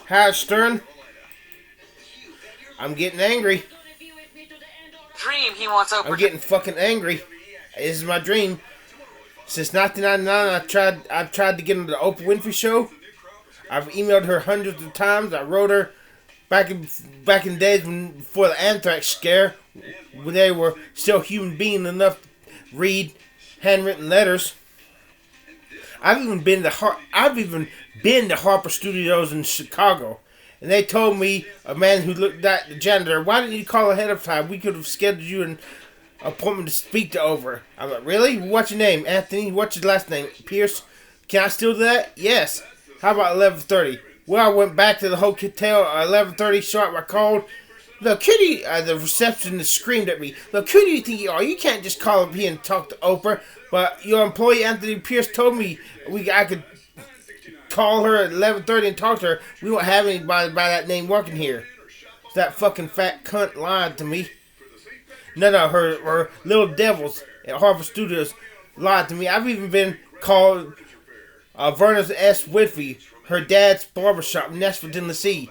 Howard Stern, I'm getting angry. Dream he wants Oprah. I'm getting fucking angry. This is my dream. Since 1999, I've tried to get on the Oprah Winfrey Show. I've emailed her hundreds of times. I wrote her back in the days before the anthrax scare, when they were still human being enough to read handwritten letters. I've even been to Harper Studios in Chicago, and they told me, a man who looked at the janitor, "Why didn't you call ahead of time? We could have scheduled you an appointment to speak to Oprah." I'm like, "Really? What's your name, Anthony? What's your last name, Pierce? Can I still do that?" "Yes." "How about 11:30? Well, I went back to the hotel at 11:30 sharp. I called. "Look, who do you," the receptionist screamed at me, "Look, who do you think you are? You can't just call up here and talk to Oprah." "But your employee, Anthony Pierce, told me I could call her at 11:30 and talk to her. We don't have anybody by that name working here." That fucking fat cunt lied to me. None of her little devils at Harvard Studios lied to me. I've even been called Vernon S. Whitby, her dad's barbershop in Nashville, Tennessee,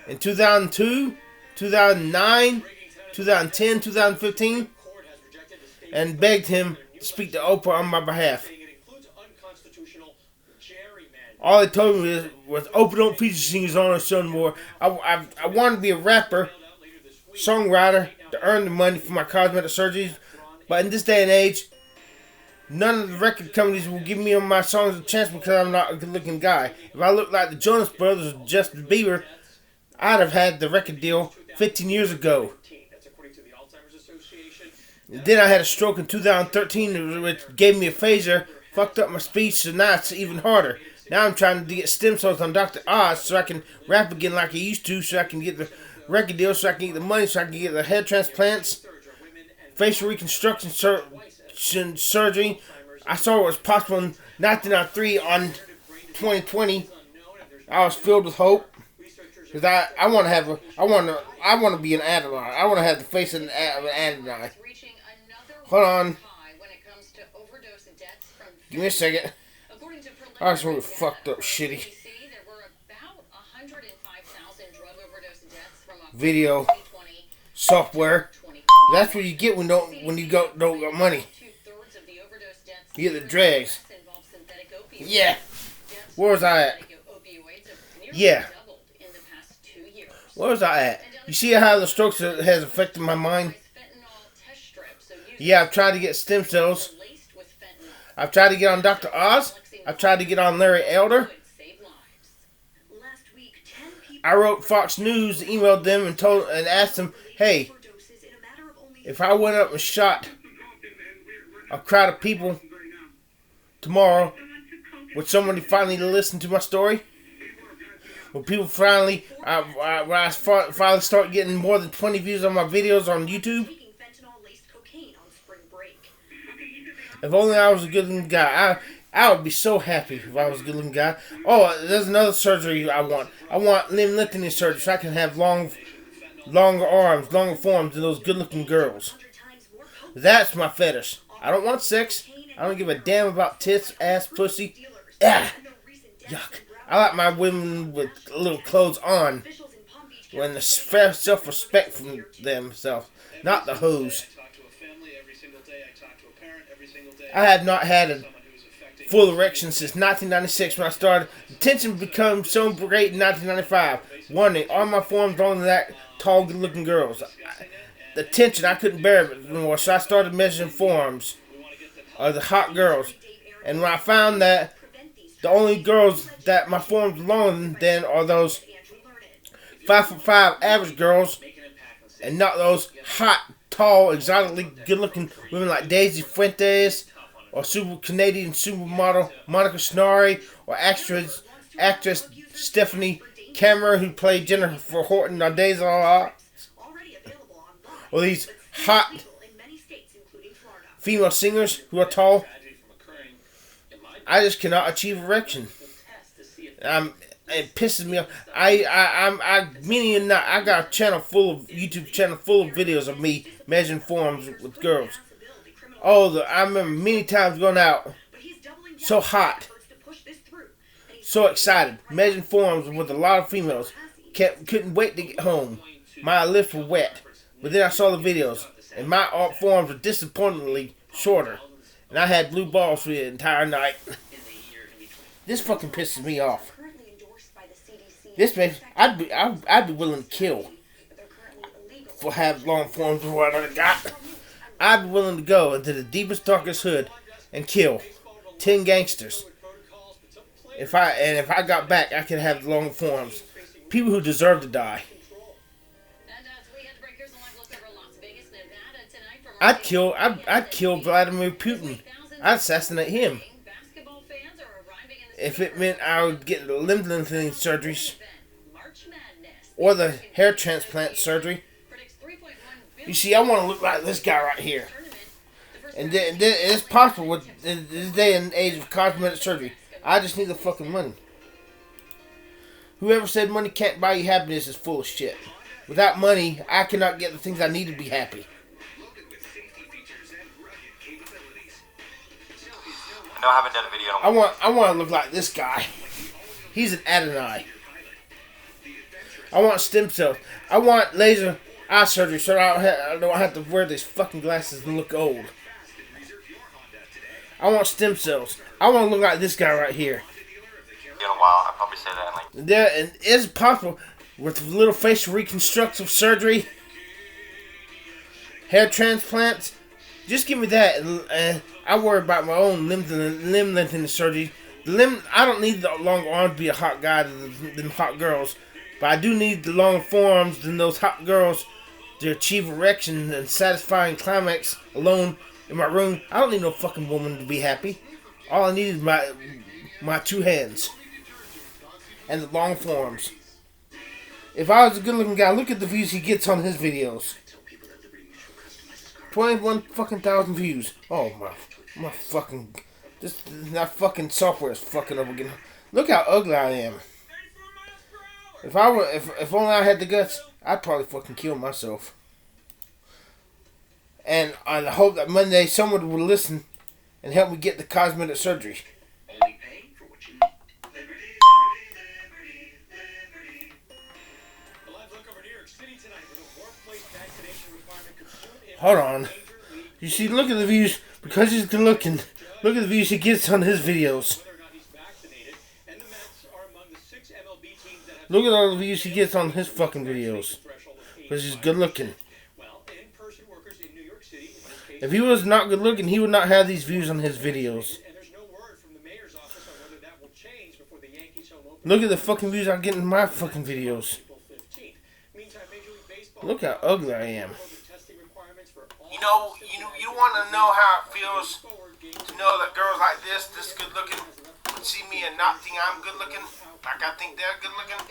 in 2002, 2009, 2010, 2015, and begged him to speak to Oprah on my behalf. All they told me was Oprah don't feature singers on her show anymore. I wanted to be a rapper, songwriter, to earn the money for my cosmetic surgeries, but in this day and age, none of the record companies will give me on my songs a chance because I'm not a good-looking guy. If I looked like the Jonas Brothers or Justin Bieber, I'd have had the record deal 15 years ago. Then I had a stroke in 2013, which gave me a phaser, fucked up my speech, so now it's even harder. Now I'm trying to get stem cells on Dr. Oz so I can rap again like I used to, so I can get the record deal, so I can get the money, so I can get the head transplants, facial reconstruction surgery. I saw what was possible in 1993 on 2020. I was filled with hope because I want to be an Adonai. I want to have the face of an Adonai. Hold on. Give me a second. I was really fucked up, shitty video software. That's what you get when you don't got money. You get the drags. Yeah. Where was I at? Yeah. Where was I at? You see how the strokes has affected my mind? Yeah, I've tried to get stem cells. I've tried to get on Dr. Oz. I've tried to get on Larry Elder. I wrote Fox News, emailed them, and asked them, "Hey, if I went up and shot a crowd of people tomorrow, would somebody finally listen to my story? Will people finally start getting more than 20 views on my videos on YouTube? If only I was a good-looking guy. I would be so happy if I was a good-looking guy. Oh, there's another surgery I want. I want limb lengthening surgery so I can have longer arms, longer forms than those good-looking girls. That's my fetish. I don't want sex. I don't give a damn about tits, ass, pussy. Ah, yuck. I like my women with little clothes on, when the self-respect from themselves, not the hoes. I have not had a full erection since 1996 when I started. The tension became so great in 1995. Wondering, are my forms longer than that tall, good-looking girls? The tension, I couldn't bear it anymore, so I started measuring forms of the hot girls. And when I found that the only girls that my forms longer than are those 5'5" average girls, and not those hot, tall, exotically good-looking women like Daisy Fuentes, or super Canadian supermodel Monica Snarry, or actress Stephanie Cameron, who played Jennifer Horton on Days of Our Lives, or these hot female singers who are tall. I just cannot achieve erection. It pisses me off. Meaning not, I got a YouTube channel full of videos of me measuring forms with girls. I remember many times going out so hot, So excited. Measuring forms with a lot of females. Couldn't wait to get home. My lips were wet. But then I saw the videos, and my forms were disappointingly shorter. And I had blue balls for the entire night. This fucking pisses me off. This man, I'd be willing to kill for have long forms of what I got. I'd be willing to go into the deepest, darkest hood and kill 10 gangsters. If I got back, I could have long forms. People who deserve to die. I'd kill Vladimir Putin. I'd assassinate him. If it meant I would get limb lengthening surgeries or the hair transplant surgery. You see, I want to look like this guy right here. And it's possible with this day and age of cosmetic surgery. I just need the fucking money. Whoever said money can't buy you happiness is full of shit. Without money, I cannot get the things I need to be happy. I know I haven't done a video. I want to look like this guy. He's an Adonai. I want stem cells. I want laser eye surgery so I don't have to wear these fucking glasses and look old. I want stem cells. I want to look like this guy right here. In a while, I'll probably say that. And it's possible with little facial reconstructive surgery, hair transplants. Just give me that, and I worry about my own limb lengthening surgery. I don't need the long arms to be a hot guy than hot girls, but I do need the long forearms than those hot girls to achieve erection and satisfying climax alone in my room. I don't need no fucking woman to be happy. All I need is my two hands and the long forearms. If I was a good-looking guy, look at the views he gets on his videos. 21 fucking thousand views. Oh my fucking, that fucking software is fucking over again. Look how ugly I am. If only I had the guts, I'd probably fucking kill myself. And I hope that Monday someone will listen and help me get the cosmetic surgery. Hold on. You see, look at the views. Because he's good looking, look at the views he gets on his videos. Look at all the views he gets on his fucking videos. Because he's good looking. If he was not good looking, he would not have these views on his videos. Look at the fucking views I get in my fucking videos. Look how ugly I am. You want to know how it feels to know that girls like this good looking, see me and not think I'm good looking, like I think they're good looking.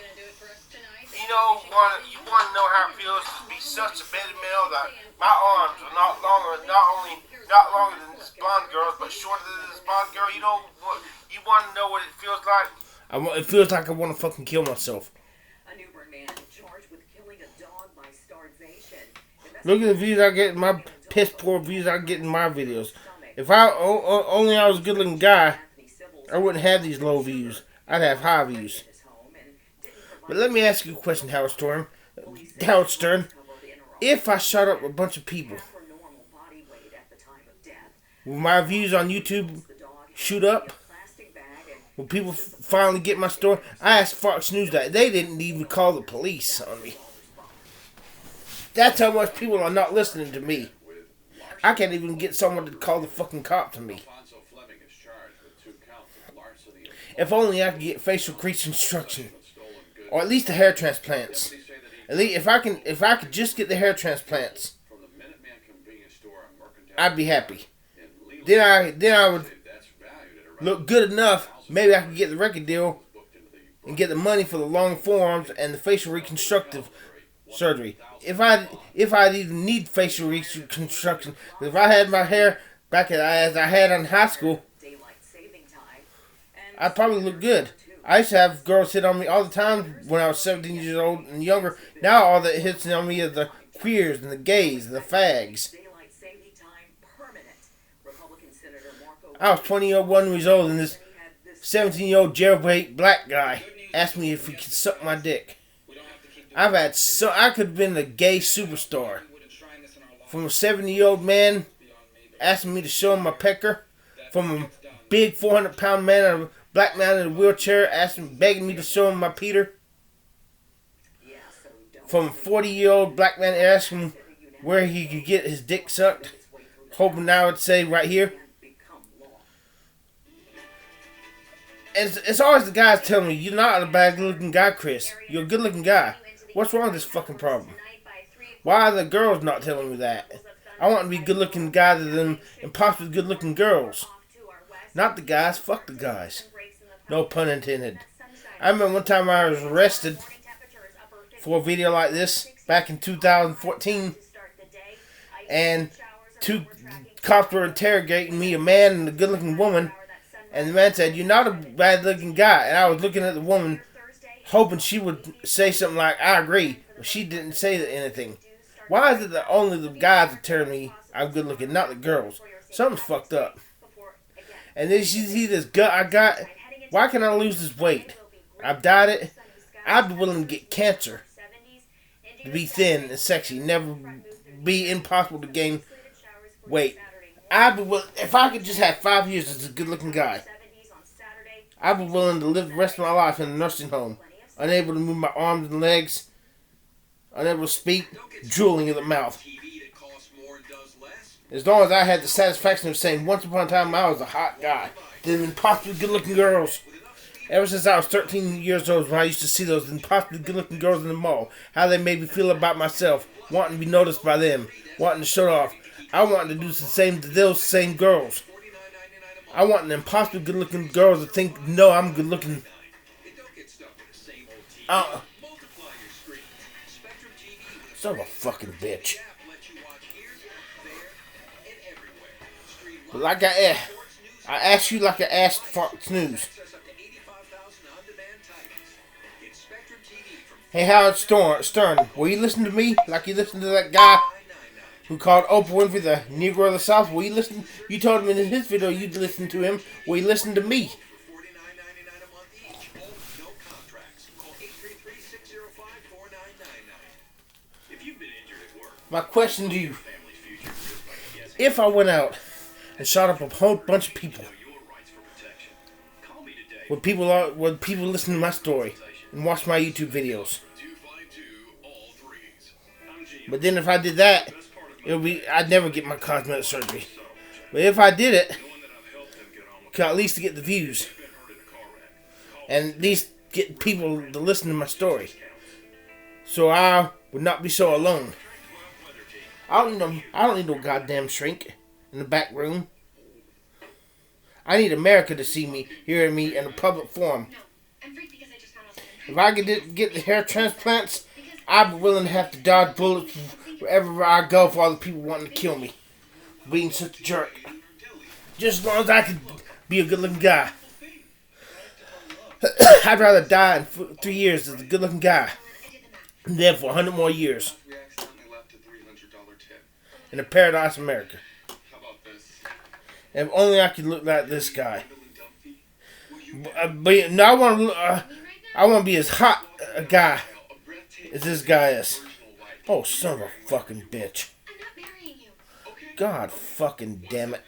You want to know how it feels to be such a better male that my arms are not longer than this blonde girl's, but shorter than this blonde girl. You want to know what it feels like? It feels like I want to fucking kill myself. A Newburgh man charged with killing a dog by starvation. Look at the views I get in my piss poor views I get in my videos. If I was a good looking guy, I wouldn't have these low views. I'd have high views. But let me ask you a question, Howard Stern. If I shot up a bunch of people, will my views on YouTube shoot up? Will people finally get my story? I asked Fox News that. They didn't even call the police on me. That's how much people are not listening to me. I can't even get someone to call the fucking cop to me. If only I could get facial reconstruction, or at least the hair transplants. At least if I could just get the hair transplants, I'd be happy. Then I would look good enough. Maybe I could get the record deal and get the money for the long forearms and the facial reconstructive surgery. If I even need facial reconstruction, if I had my hair back as I had in high school, I'd probably look good. I used to have girls hit on me all the time when I was 17 years old and younger. Now all that hits on me are the queers and the gays and the fags. I was 21 years old and 17-year-old jailbait black guy asked me if he could suck my dick. I could have been a gay superstar. From a 70-year-old man asking me to show him my pecker. From a big 400-pound man, a black man in a wheelchair begging me to show him my Peter. From a 40-year-old black man asking where he could get his dick sucked. Hoping I would say right here. And it's always the guys telling me, you're not a bad looking guy, Chris. You're a good looking guy. What's wrong with this fucking problem? Why are the girls not telling me that? I want to be a good looking guy than impossibly good looking girls. Not the guys, fuck the guys. No pun intended. I remember one time I was arrested for a video like this back in 2014. And 2 cops were interrogating me, a man and a good looking woman. And the man said, you're not a bad looking guy. And I was looking at the woman, hoping she would say something like, I agree. But she didn't say anything. Why is it that only the guys are telling me I'm good looking, not the girls? Something's fucked up. And then you see this gut I got. Why can I lose this weight? I've died it. I'd be willing to get cancer to be thin and sexy. Never be impossible to gain weight. I'd be willing, if I could just have 5 years as a good looking guy, I'd be willing to live the rest of my life in a nursing home. Unable to move my arms and legs. Unable to speak. Drooling in the mouth. As long as I had the satisfaction of saying once upon a time I was a hot guy. Them impossibly good looking girls. Ever since I was 13 years old when I used to see those impossibly good looking girls in the mall. How they made me feel about myself. Wanting to be noticed by them. Wanting to show off. I wanted to do the same to those same girls. I want an impossibly good looking girls to think, no, I'm good looking. Son of a fucking bitch. But like I asked you like I asked Fox News. Hey, Howard Stern, will you listen to me like you listened to that guy who called Oprah Winfrey the Negro of the South? Will you listen? You told him in his video you'd listen to him. Will you listen to me? My question to you, if I went out and shot up a whole bunch of people, would people listen to my story and watch my YouTube videos? But then if I did that, I'd never get my cosmetic surgery. But if I did it, could at least get the views. And at least get people to listen to my story. So I would not be so alone. I don't need no goddamn shrink in the back room. I need America to see me, hear me in a public forum. If I could get the hair transplants, I'd be willing to have to dodge bullets wherever I go for all the people wanting to kill me. Being such a jerk. Just as long as I could be a good looking guy. I'd rather die in 3 years as a good looking guy than live for 100 more years. In a paradise America. If only I could look like this guy. But no, I want to be as hot a guy as this guy is. Oh, son of a fucking bitch. God fucking damn it.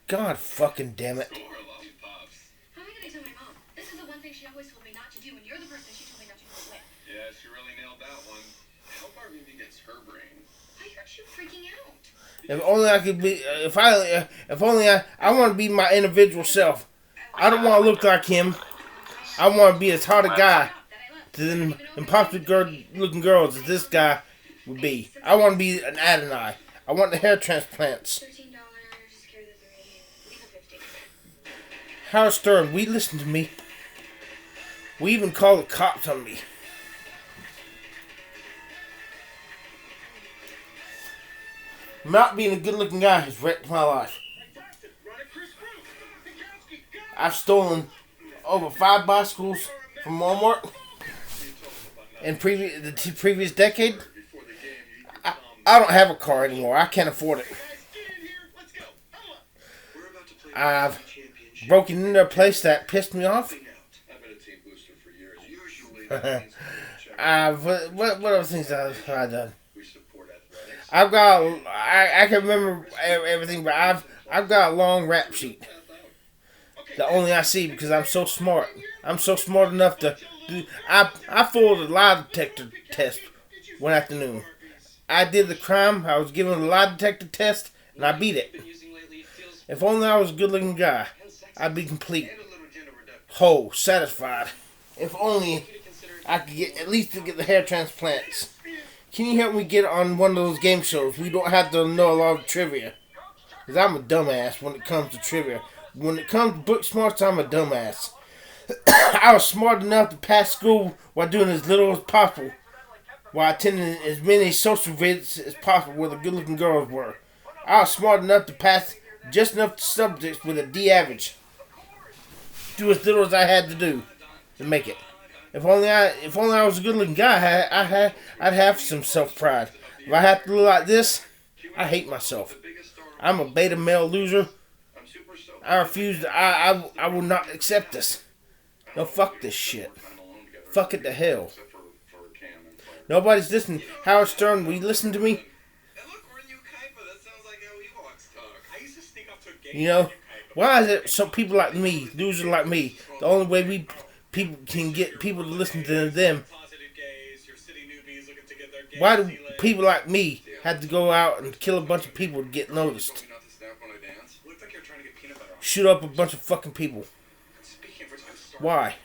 God fucking damn it. How am I going to tell my mom? This is the one thing she always told me not to do, and you're the person she told me not to do it with. Yeah, she really nailed that one. How far maybe gets her brain? Why aren't you freaking out? If only I could be, if only I want to be my individual self. I don't want to look like him. I want to be as hot a guy to them impossible looking girls as this guy would be. I want to be an Adonai. I want the hair transplants. $13, carry the 3, leave a 50. Howard Stern, will you listen to me? We even call the cops on me. Not being a good looking guy has wrecked my life. I've stolen over 5 bicycles from Walmart in the previous decade. I don't have a car anymore. I can't afford it. I've broken into a place that pissed me off. I've been a team booster for years. Usually, what other things have I done? we support athletics. I've got I can remember everything, but I've got a long rap sheet that only I see because I'm so smart. I'm so smart enough to do. I fooled a lie detector test one afternoon. I did the crime. I was given a lie detector test and I beat it. If only I was a good-looking guy, I'd be complete, whole, satisfied. If only I could get at least to get the hair transplants. Can you help me get on one of those game shows? We don't have to know a lot of trivia. Because I'm a dumbass when it comes to trivia. When it comes to book smarts, I'm a dumbass. I was smart enough to pass school while doing as little as possible. While attending as many social events as possible where the good-looking girls were. I was smart enough to pass just enough subjects with a D average. Do as little as I had to do to make it. If only I was a good-looking guy, I'd have some self-pride. If I have to look like this, I hate myself. I'm a beta male loser. I refuse. I will not accept this. No, fuck this shit. Fuck it to hell. Nobody's listening. Howard Stern, will you listen to me? You know, why is it some people like me, losers like me, the only way people can get people to listen to them? Why do people like me have to go out and kill a bunch of people to get noticed? Shoot up a bunch of fucking people. Why?